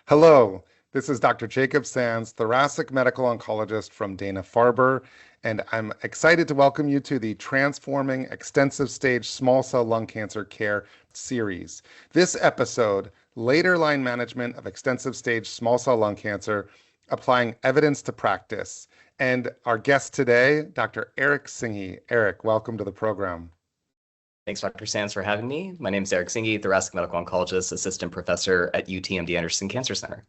Hello, this is Dr. Jacob Sands, thoracic medical oncologist from Dana-Farber, and I'm excited to welcome you to the Transforming Extensive Stage Small Cell Lung Cancer Care series. This episode, Later Line Management of Extensive Stage Small Cell Lung Cancer, Applying Evidence to Practice. And our guest today, Dr. Eric Singhi. Eric, welcome to the program. Thanks, Dr. Sands, for having me. My name is Eric Singhi, thoracic medical oncologist, assistant professor at UTMD Anderson Cancer Center.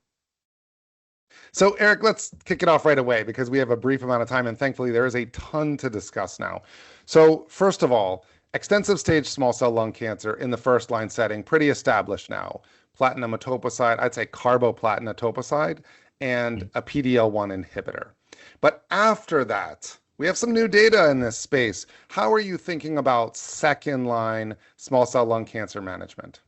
So, Eric, let's kick it off right away because we have a brief amount of time, and thankfully there is a ton to discuss now. So, first of all, extensive stage small cell lung cancer in the first line setting, pretty established now. Platinum etoposide, I'd say carboplatin etoposide, and a PD-L1 inhibitor. But after that, we have some new data in this space. How are you thinking about second line small cell lung cancer management?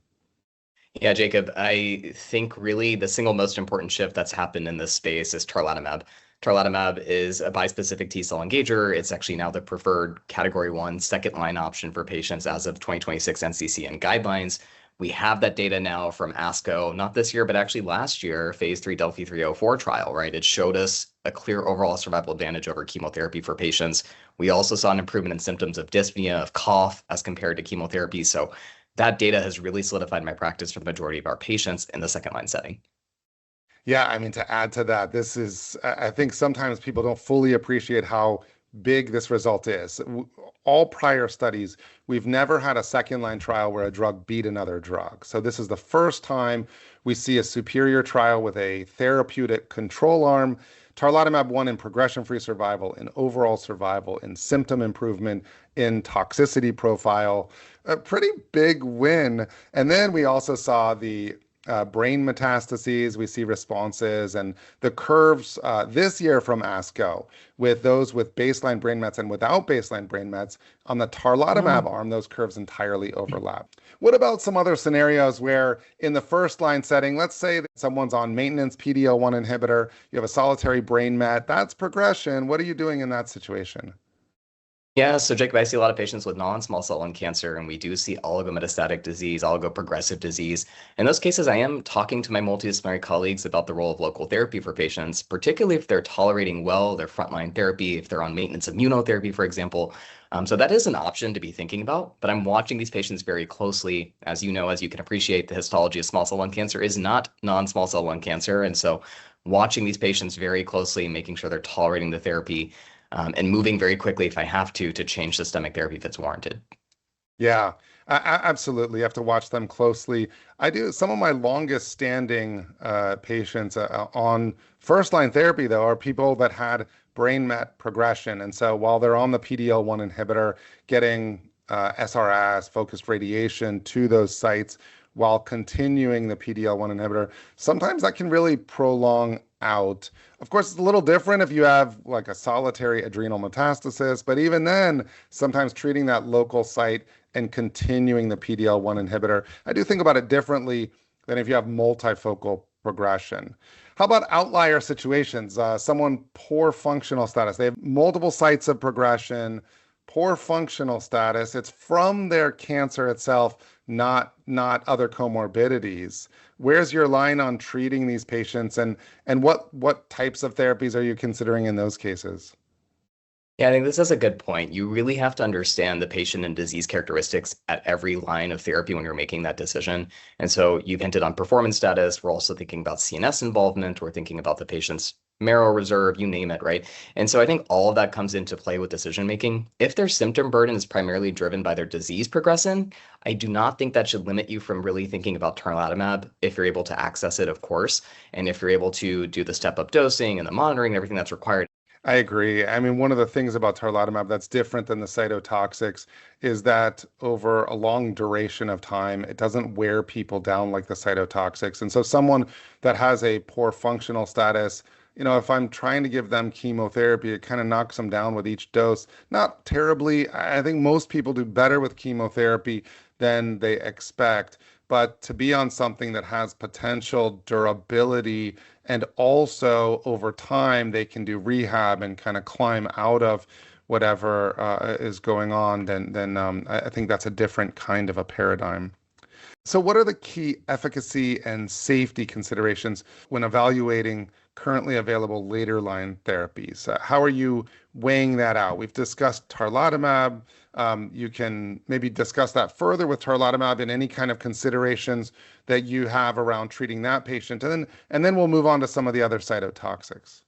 Yeah, Jacob, I think really the single most important shift that's happened in this space is tarlatamab. Tarlatamab is a bispecific T-cell engager. It's actually now the preferred category 1 second line option for patients as of 2026 NCCN guidelines. We have that data now from ASCO, not this year, but actually last year, phase 3 Delphi 304 trial, right? It showed us a clear overall survival advantage over chemotherapy for patients. We also saw an improvement in symptoms of dyspnea, of cough, as compared to chemotherapy. So that data has really solidified my practice for the majority of our patients in the second line setting. Yeah, I mean, to add to that, this is, I think sometimes people don't fully appreciate how big this result is. All prior studies, we've never had a second line trial where a drug beat another drug. So this is the first time we see a superior trial with a therapeutic control arm. Tarlatamab won in progression-free survival, in overall survival, in symptom improvement, in toxicity profile. A pretty big win. And then we also saw the brain metastases, we see responses, and the curves this year from ASCO with those with baseline brain mets and without baseline brain mets on the tarlatamab arm, those curves entirely overlap. What about some other scenarios where in the first line setting, let's say that someone's on maintenance PD-L1 inhibitor, you have a solitary brain met, that's progression. What are you doing in that situation? Yeah, so Jacob, I see a lot of patients with non-small cell lung cancer, and we do see oligometastatic disease, oligoprogressive disease. In those cases, I am talking to my multidisciplinary colleagues about the role of local therapy for patients, particularly if they're tolerating well their frontline therapy, if they're on maintenance immunotherapy, for example. So that is an option to be thinking about, but I'm watching these patients very closely. As you know, as you can appreciate, the histology of small cell lung cancer is not non-small cell lung cancer. And so watching these patients very closely, making sure they're tolerating the therapy, and moving very quickly if I have to change systemic therapy if it's warranted. Yeah, absolutely. You have to watch them closely. I do. Some of my longest standing patients on first line therapy, though, are people that had brain met progression. And so while they're on the PD-L1 inhibitor, getting SRS, focused radiation to those sites while continuing the PD-L1 inhibitor, sometimes that can really prolong out. Of course, it's a little different if you have like a solitary adrenal metastasis, but even then, sometimes treating that local site and continuing the PD-L1 inhibitor, I do think about it differently than if you have multifocal progression. How about outlier situations? Someone poor functional status. They have multiple sites of progression, poor functional status. It's from their cancer itself, not other comorbidities. Where's your line on treating these patients, and what types of therapies are you considering in those cases? Yeah, I think this is a good point. You really have to understand the patient and disease characteristics at every line of therapy when you're making that decision. And so you've hinted on performance status. We're also thinking about CNS involvement. We're thinking about the patient's marrow reserve, you name it, right? And so I think all of that comes into play with decision making. If their symptom burden is primarily driven by their disease progression, I do not think that should limit you from really thinking about tarlatamab if you're able to access it, of course, and if you're able to do the step-up dosing and the monitoring and everything that's required. I agree. I mean, one of the things about tarlatamab that's different than the cytotoxics is that over a long duration of time, it doesn't wear people down like the cytotoxics. And so someone that has a poor functional status, if I'm trying to give them chemotherapy, it kind of knocks them down with each dose. Not terribly. I think most people do better with chemotherapy than they expect. But to be on something that has potential durability and also over time they can do rehab and kind of climb out of whatever is going on, then I think that's a different kind of a paradigm. So, what are the key efficacy and safety considerations when evaluating currently available later line therapies? How are you weighing that out? We've discussed tarlatamab. You can maybe discuss that further with tarlatamab and any kind of considerations that you have around treating that patient, and then we'll move on to some of the other cytotoxics.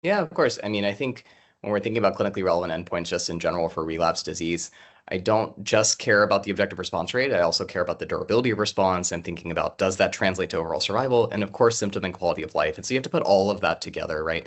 Yeah, of course. I mean, I think when we're thinking about clinically relevant endpoints just in general for relapse disease, I don't just care about the objective response rate. I also care about the durability of response and thinking about does that translate to overall survival and, of course, symptom and quality of life. And so you have to put all of that together, right?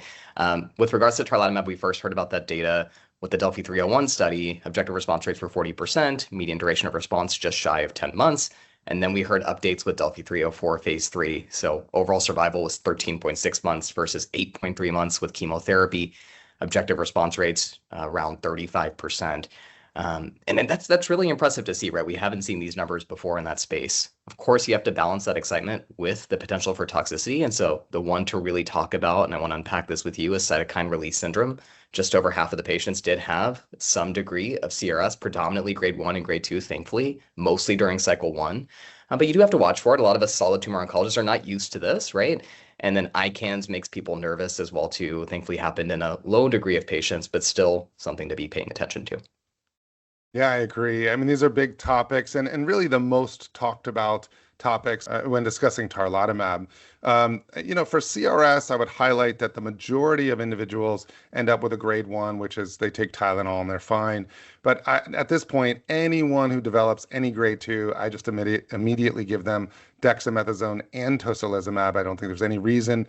With regards to tarlatamab, we first heard about that data with the Delphi 301 study. Objective response rates were 40%, median duration of response just shy of 10 months. And then we heard updates with Delphi 304 phase 3. So overall survival was 13.6 months versus 8.3 months with chemotherapy. Objective response rates around 35%. And then that's really impressive to see, right? We haven't seen these numbers before in that space. Of course, you have to balance that excitement with the potential for toxicity. And so the one to really talk about, and I want to unpack this with you, is cytokine release syndrome. Just over half of the patients did have some degree of CRS, predominantly grade 1 and grade 2, thankfully, mostly during cycle 1. But you do have to watch for it. A lot of us solid tumor oncologists are not used to this, right? And then ICANS makes people nervous as well, too. Thankfully happened in a low degree of patients, but still something to be paying attention to. Yeah, I agree. I mean, these are big topics and really the most talked about topics when discussing tarlatamab. For CRS, I would highlight that the majority of individuals end up with a grade 1, which is they take Tylenol and they're fine. But at this point, anyone who develops any grade 2, I just immediately give them dexamethasone and tocilizumab. I don't think there's any reason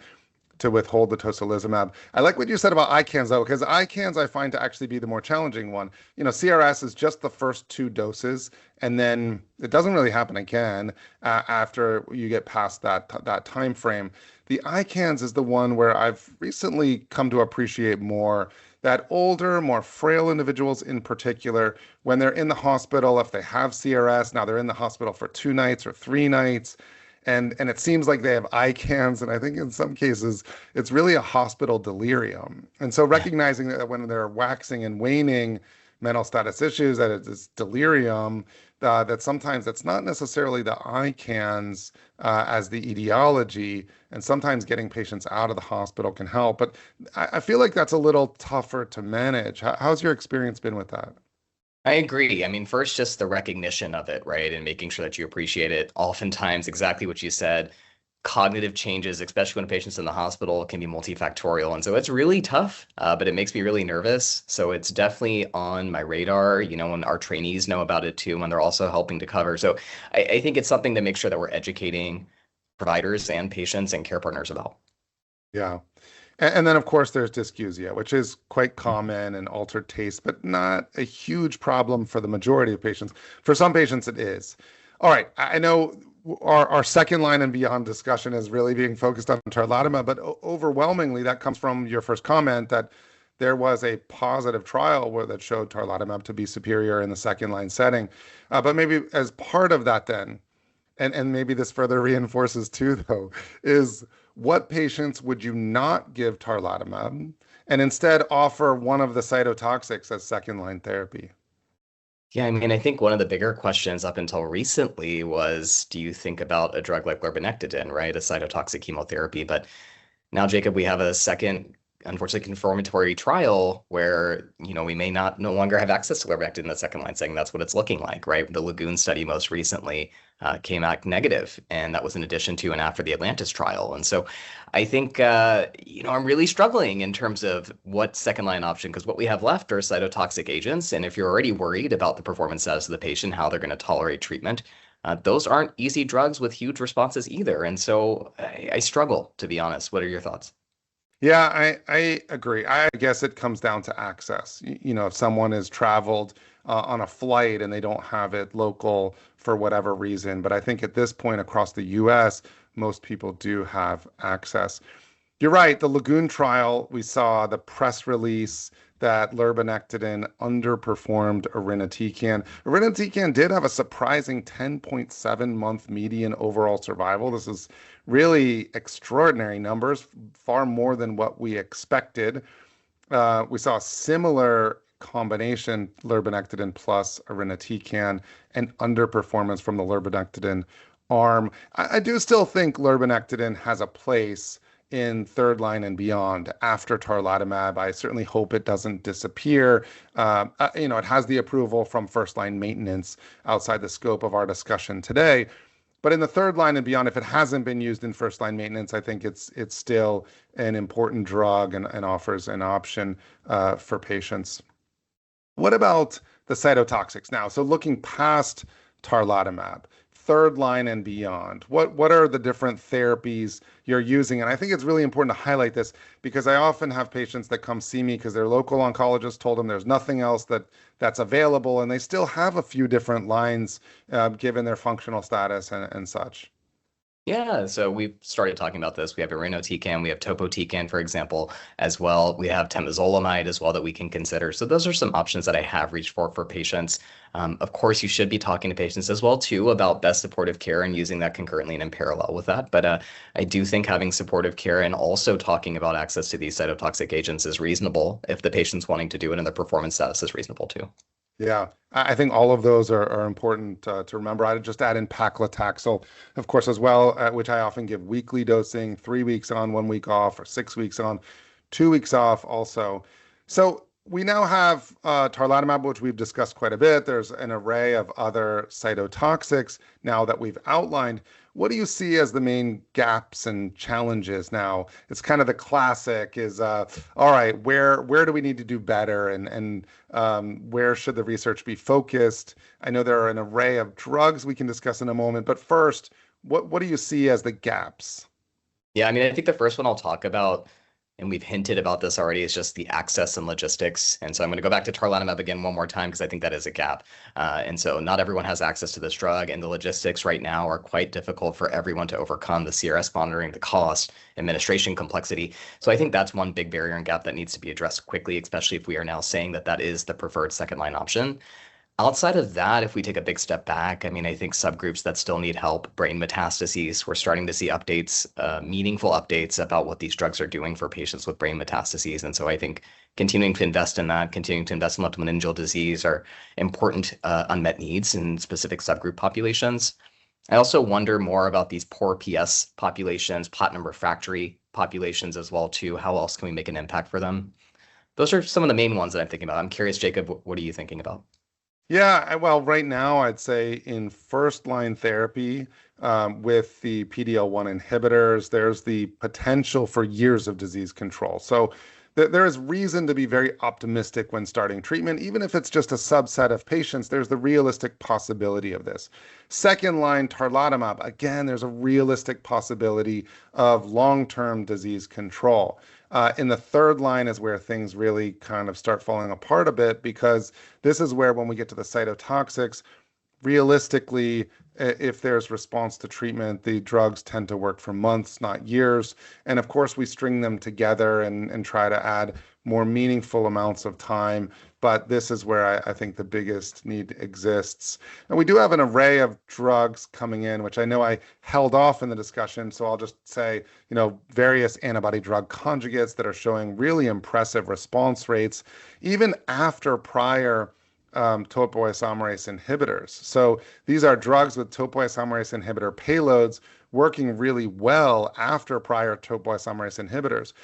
to withhold the tocilizumab. I like what you said about ICANS though, because ICANS I find to actually be the more challenging one. CRS is just the first 2 doses, and then it doesn't really happen again after you get past that time frame. The ICANS is the one where I've recently come to appreciate more that older, more frail individuals in particular, when they're in the hospital, if they have CRS, now they're in the hospital for 2 nights or 3 nights. And it seems like they have ICANS, and I think in some cases it's really a hospital delirium. And so recognizing that when they're waxing and waning mental status issues, that it's delirium, that sometimes it's not necessarily the ICANS as the etiology, and sometimes getting patients out of the hospital can help. But I feel like that's a little tougher to manage. How's your experience been with that? I agree. I mean, first, just the recognition of it, right? And making sure that you appreciate it. Oftentimes, exactly what you said, cognitive changes, especially when a patient's in the hospital, can be multifactorial. And so it's really tough, but it makes me really nervous. So it's definitely on my radar, when our trainees know about it too, when they're also helping to cover. So I think it's something to make sure that we're educating providers and patients and care partners about. Yeah. And then, of course, there's dysgeusia, which is quite common and altered taste, but not a huge problem for the majority of patients. For some patients, it is. All right. I know our second line and beyond discussion is really being focused on tarlatamab, but overwhelmingly, that comes from your first comment that there was a positive trial that showed tarlatamab to be superior in the second line setting. But maybe as part of that, then, and maybe this further reinforces too, though, is what patients would you not give tarlatamab and instead offer one of the cytotoxics as second line therapy? Yeah, I mean, I think one of the bigger questions up until recently was, do you think about a drug like lurbinectedin, right? A cytotoxic chemotherapy. But now, Jacob, we have a second, unfortunately, confirmatory trial where, we may not no longer have access to lurbinectedin in the second line setting. That's what it's looking like, right? The Lagoon study most recently came out negative, and that was in addition to and after the Atlantis trial. And so I think, I'm really struggling in terms of what second line option, because what we have left are cytotoxic agents. And if you're already worried about the performance status of the patient, how they're going to tolerate treatment, those aren't easy drugs with huge responses either. And so I struggle, to be honest. What are your thoughts? Yeah, I agree. I guess it comes down to access. If someone has traveled on a flight and they don't have it local for whatever reason, but I think at this point across the US, most people do have access. You're right. The Lagoon trial, we saw the press release that lurbinectedin underperformed irinotecan. Irinotecan did have a surprising 10.7-month median overall survival. This is really extraordinary numbers, far more than what we expected. We saw a similar combination, lurbinectedin plus irinotecan, and underperformance from the lurbinectedin arm. I do still think lurbinectedin has a place in third line and beyond after tarlatamab. I certainly hope it doesn't disappear. It has the approval from first line maintenance outside the scope of our discussion today. But in the third line and beyond, if it hasn't been used in first line maintenance, I think it's still an important drug and offers an option for patients. What about the cytotoxics now? So looking past tarlatamab, third line and beyond, what are the different therapies you're using? And I think it's really important to highlight this because I often have patients that come see me because their local oncologist told them there's nothing else that's available, and they still have a few different lines given their functional status and such. Yeah, so we've started talking about this. We have irinotecan, we have topotecan, for example, as well. We have temozolomide as well that we can consider. So those are some options that I have reached for patients. Of course, you should be talking to patients as well, too, about best supportive care and using that concurrently and in parallel with that. But I do think having supportive care and also talking about access to these cytotoxic agents is reasonable if the patient's wanting to do it and their performance status is reasonable, too. Yeah, I think all of those are important to remember. I'd just add in paclitaxel, of course, as well, which I often give weekly dosing, 3 weeks on, 1 week off, or 6 weeks on, 2 weeks off also. So we now have tarlatamab, which we've discussed quite a bit. There's an array of other cytotoxics now that we've outlined. What do you see as the main gaps and challenges now? It's kind of the classic is, all right, where do we need to do better and where should the research be focused? I know there are an array of drugs we can discuss in a moment, but first, what do you see as the gaps? Yeah, I mean, I think the first one I'll talk about, and we've hinted about this already, is just the access and logistics. And so I'm going to go back to tarlatamab again one more time because I think that is a gap. And so not everyone has access to this drug, and the logistics right now are quite difficult for everyone to overcome: the CRS monitoring, the cost, administration complexity. So I think that's one big barrier and gap that needs to be addressed quickly, especially if we are now saying that that is the preferred second line option. Outside of that, if we take a big step back, I mean, I think subgroups that still need help, brain metastases, we're starting to see updates, meaningful updates about what these drugs are doing for patients with brain metastases. And so I think continuing to invest in that, continuing to invest in leptomeningeal disease are important unmet needs in specific subgroup populations. I also wonder more about these poor PS populations, platinum refractory populations as well, too. How else can we make an impact for them? Those are some of the main ones that I'm thinking about. I'm curious, Jacob, what are you thinking about? Yeah, well, right now I'd say in first line therapy with the PD-L1 inhibitors, there's the potential for years of disease control. So there is reason to be very optimistic when starting treatment, even if it's just a subset of patients. There's the realistic possibility of this. Second line tarlatamab, again, there's a realistic possibility of long-term disease control. In the third line is where things really kind of start falling apart a bit because this is where, when we get to the cytotoxics, realistically, if there's response to treatment, the drugs tend to work for months, not years. And of course, we string them together and try to add more meaningful amounts of time. But this is where I think the biggest need exists. And we do have an array of drugs coming in, which I know I held off in the discussion. So I'll just say, various antibody drug conjugates that are showing really impressive response rates, even after prior topoisomerase inhibitors. So these are drugs with topoisomerase inhibitor payloads working really well after prior topoisomerase inhibitors.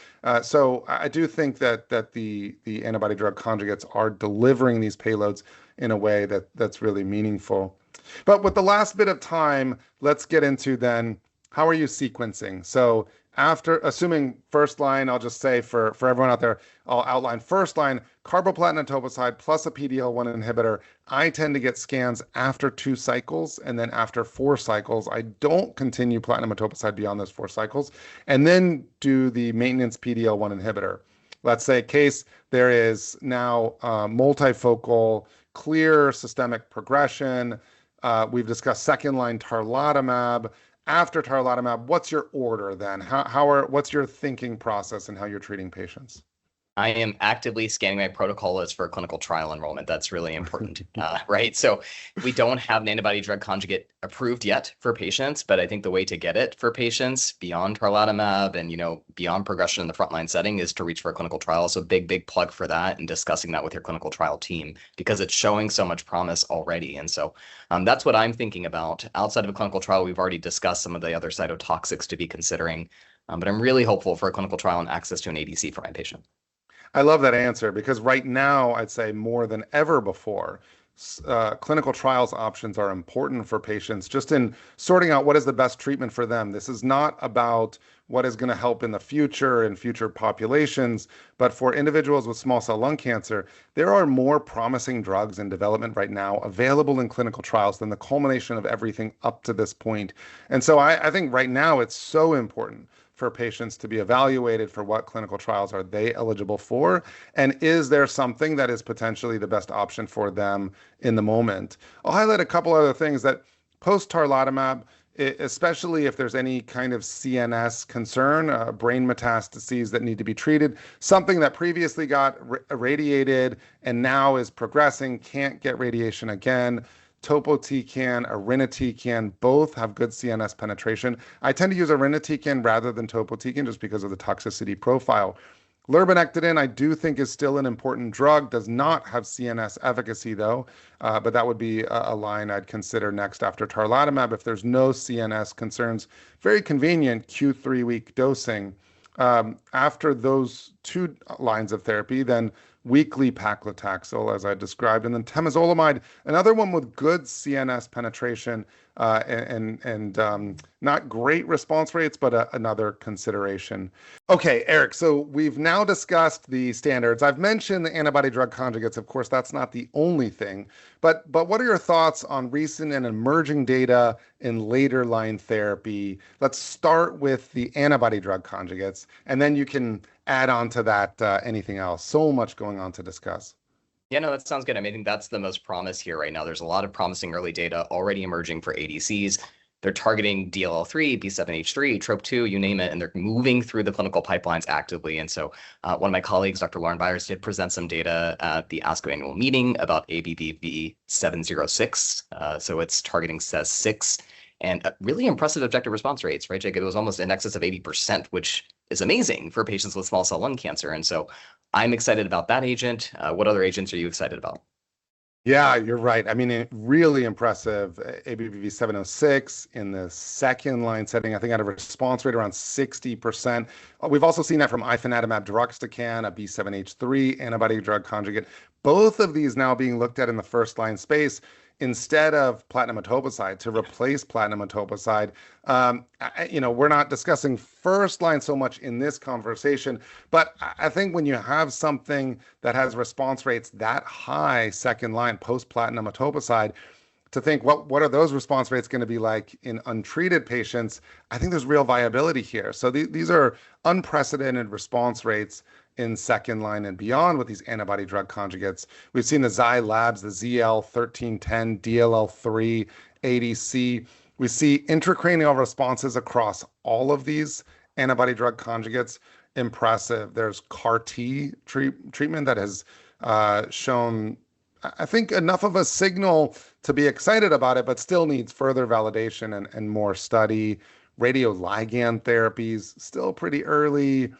So I do think that the antibody drug conjugates are delivering these payloads in a way that's really meaningful. But with the last bit of time, let's get into then, how are you sequencing? So after, assuming first line, I'll just say for everyone out there, I'll outline first line, carboplatin and etoposide plus a PD-L1 inhibitor. I tend to get scans after 2 cycles, and then after 4 cycles. I don't continue platinum etoposide beyond those 4 cycles, and then do the maintenance PD-L1 inhibitor. Let's say case there is now multifocal, clear systemic progression. We've discussed second line tarlatamab. After tarlatamab, what's your order then? What's your thinking process and how you're treating patients? I am actively scanning my protocol list for clinical trial enrollment. That's really important, right? So we don't have an antibody drug conjugate approved yet for patients, but I think the way to get it for patients beyond tarlatamab and, beyond progression in the frontline setting is to reach for a clinical trial. So big plug for that and discussing that with your clinical trial team because it's showing so much promise already. And so that's what I'm thinking about. Outside of a clinical trial, we've already discussed some of the other cytotoxics to be considering, but I'm really hopeful for a clinical trial and access to an ADC for my patient. I love that answer because right now, I'd say more than ever before, clinical trials options are important for patients just in sorting out what is the best treatment for them. This is not about what is going to help in the future in future populations, but for individuals with small cell lung cancer, there are more promising drugs in development right now available in clinical trials than the culmination of everything up to this point. And so I think right now it's so important for patients to be evaluated for what clinical trials are they eligible for, and is there something that is potentially the best option for them in the moment. I'll highlight a couple other things that post-tarlatamab, especially if there's any kind of CNS concern, brain metastases that need to be treated, something that previously got irradiated and now is progressing, can't get radiation again. Topotecan, irinotecan, both have good CNS penetration. I tend to use irinotecan rather than topotecan just because of the toxicity profile. Lurbinectedin, I do think is still an important drug, does not have CNS efficacy though, but that would be a line I'd consider next after tarlatamab if there's no CNS concerns. Very convenient Q3-week dosing. After those two lines of therapy, then weekly paclitaxel, as I described, and then temozolomide, another one with good CNS penetration and not great response rates, but another consideration. Okay, Eric, so we've now discussed the standards. I've mentioned the antibody drug conjugates. Of course, that's not the only thing, but what are your thoughts on recent and emerging data in later line therapy? Let's start with the antibody drug conjugates, and then you can add on to that anything else. So much going on to discuss. Yeah, no, that sounds good. I mean, I think that's the most promise here right now. There's a lot of promising early data already emerging for ADCs. They're targeting DLL3, B7-H3, TROP2, you name it, and they're moving through the clinical pipelines actively. And so one of my colleagues, Dr. Lauren Byers, did present some data at the ASCO annual meeting about ABBV-706. So it's targeting CES6 and really impressive objective response rates, right, Jacob? It was almost in excess of 80%, which is amazing for patients with small cell lung cancer. And so I'm excited about that agent. What other agents are you excited about? Yeah, you're right. I mean, really impressive. ABBV-706 in the second line setting, I think had a response rate around 60%. We've also seen that from ifinatamab deruxtecan, a B7-H3 antibody drug conjugate. Both of these now being looked at in the first line space instead of platinum etoposide to replace platinum etoposide. We're not discussing first line so much in this conversation, but I think when you have something that has response rates that high second line post platinum etoposide, to think what are those response rates going to be like in untreated patients, I think there's real viability here. So these are unprecedented response rates in second line and beyond with these antibody drug conjugates. We've seen the Zai Labs, the ZL1310, DLL3, ADC. We see intracranial responses across all of these antibody drug conjugates. Impressive. There's CAR T treatment that has shown, I think, enough of a signal to be excited about it, but still needs further validation and more study. Radioligand therapies, still pretty early.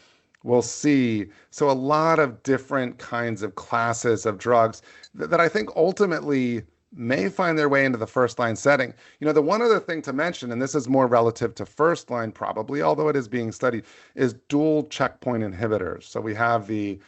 We'll see. So a lot of different kinds of classes of drugs that I think ultimately may find their way into the first line setting. The one other thing to mention, and this is more relative to first line probably, although it is being studied, is dual checkpoint inhibitors. So we have these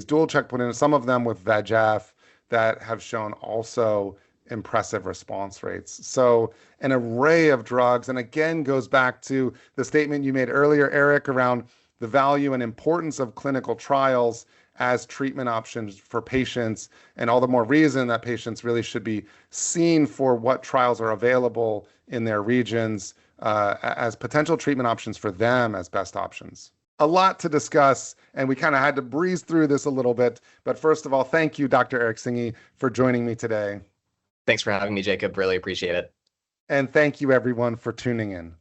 dual checkpoint inhibitors, some of them with VEGF that have shown also impressive response rates. So an array of drugs, and again goes back to the statement you made earlier, Eric, around the value and importance of clinical trials as treatment options for patients, and all the more reason that patients really should be seen for what trials are available in their regions as potential treatment options for them as best options. A lot to discuss, and we kind of had to breeze through this a little bit. But first of all, thank you, Dr. Eric Singhi, for joining me today. Thanks for having me, Jacob. Really appreciate it. And thank you, everyone, for tuning in.